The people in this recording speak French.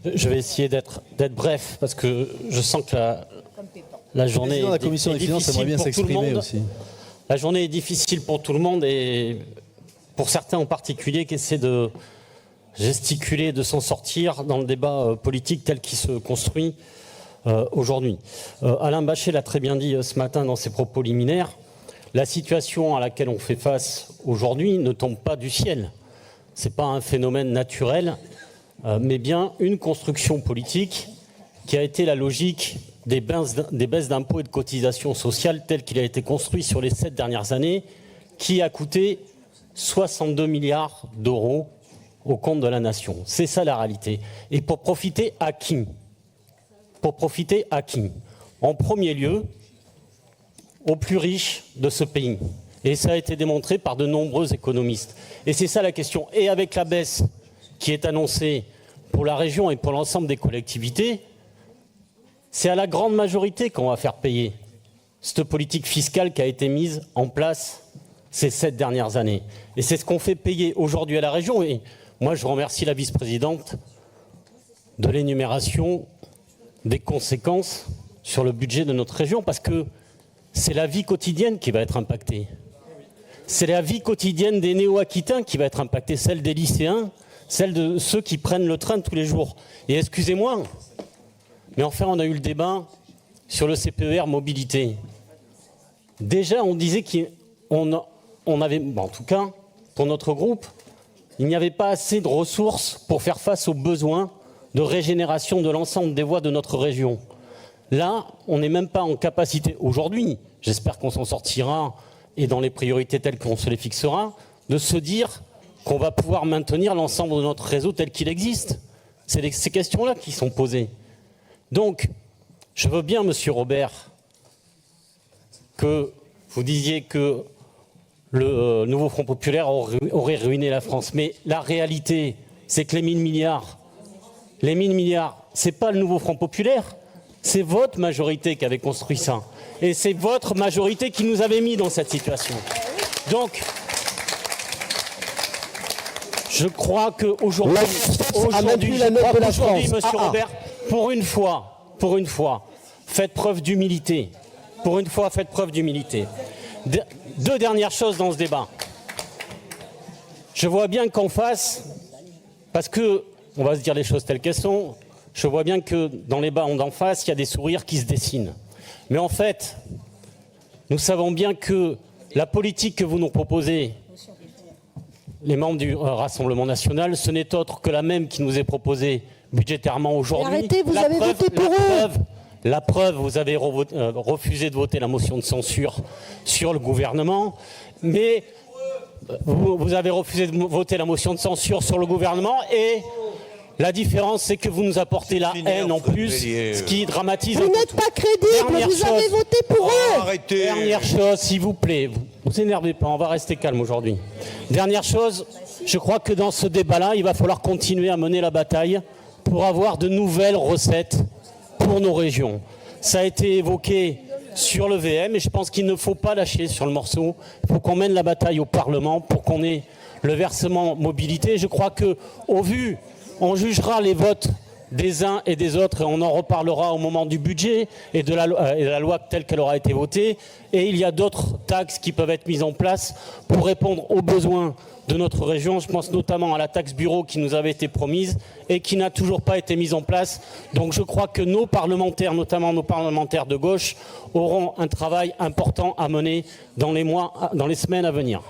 Je vais essayer d'être bref parce que je sens que la journée est, la commission des finances aimerait bien s'exprimer aussi. La journée est difficile pour tout le monde et pour certains en particulier qui essaient de gesticuler, de s'en sortir dans le débat politique tel qu'il se construit aujourd'hui. Alain Bachet l'a très bien dit ce matin dans ses propos liminaires. La situation à laquelle on fait face aujourd'hui ne tombe pas du ciel. Ce n'est pas un phénomène naturel, mais bien une construction politique qui a été la logique des baisses d'impôts et de cotisations sociales telles qu'il a été construit sur les 7 dernières années, qui a coûté 62 milliards d'euros au compte de la nation. C'est ça la réalité. Et pour profiter à qui ? Pour profiter à qui ? En premier lieu, aux plus riches de ce pays. Et ça a été démontré par de nombreux économistes. Et c'est ça la question. Et avec la baisse qui est annoncée pour la région et pour l'ensemble des collectivités, c'est à la grande majorité qu'on va faire payer cette politique fiscale qui a été mise en place ces 7 dernières années. Et c'est ce qu'on fait payer aujourd'hui à la région. Et moi, je remercie la vice-présidente de l'énumération des conséquences sur le budget de notre région, parce que c'est la vie quotidienne qui va être impactée. C'est la vie quotidienne des Néo-Aquitains qui va être impactée, celle des lycéens, celle de ceux qui prennent le train tous les jours. Et excusez-moi, mais enfin, on a eu le débat sur le CPER mobilité. Déjà, on disait qu'on avait, en tout cas, pour notre groupe, il n'y avait pas assez de ressources pour faire face aux besoins de régénération de l'ensemble des voies de notre région. Là, on n'est même pas en capacité, aujourd'hui, j'espère qu'on s'en sortira, et dans les priorités telles qu'on se les fixera, de se dire qu'on va pouvoir maintenir l'ensemble de notre réseau tel qu'il existe. C'est ces questions-là qui sont posées. Donc, je veux bien, Monsieur Robert, que vous disiez que le nouveau Front populaire aurait ruiné la France. Mais la réalité, c'est que les 1000 milliards, c'est pas le nouveau Front populaire, c'est votre majorité qui avait construit ça. Et c'est votre majorité qui nous avait mis dans cette situation. Donc, je crois qu'aujourd'hui, Monsieur Robert, pour une fois, faites preuve d'humilité. Pour une fois, faites preuve d'humilité. Deux dernières choses dans ce débat. Je vois bien qu'en face, parce que, on va se dire les choses telles qu'elles sont, je vois bien que dans les bancs d'en face, il y a des sourires qui se dessinent. Mais en fait, nous savons bien que la politique que vous nous proposez, les membres du Rassemblement national, ce n'est autre que la même qui nous est proposée budgétairement aujourd'hui. Arrêtez, vous avez voté pour eux. La preuve, vous avez refusé de voter la motion de censure sur le gouvernement, mais vous avez refusé de voter la motion de censure sur le gouvernement et la différence, c'est que vous nous apportez la haine en plus, ce qui dramatise un peu tout. Vous n'êtes pas crédible, vous avez voté pour eux. Arrêtez. Dernière chose, s'il vous plaît, vous énervez pas, on va rester calme aujourd'hui. Dernière chose, je crois que dans ce débat-là, il va falloir continuer à mener la bataille pour avoir de nouvelles recettes pour nos régions. Ça a été évoqué sur le VM et je pense qu'il ne faut pas lâcher sur le morceau. Il faut qu'on mène la bataille au Parlement pour qu'on ait le versement mobilité. Je crois qu'au vu, on jugera les votes des uns et des autres et on en reparlera au moment du budget et de la loi telle qu'elle aura été votée. Et il y a d'autres taxes qui peuvent être mises en place pour répondre aux besoins de notre région. Je pense notamment à la taxe bureau qui nous avait été promise et qui n'a toujours pas été mise en place. Donc je crois que nos parlementaires, notamment nos parlementaires de gauche, auront un travail important à mener dans les mois, dans les semaines à venir.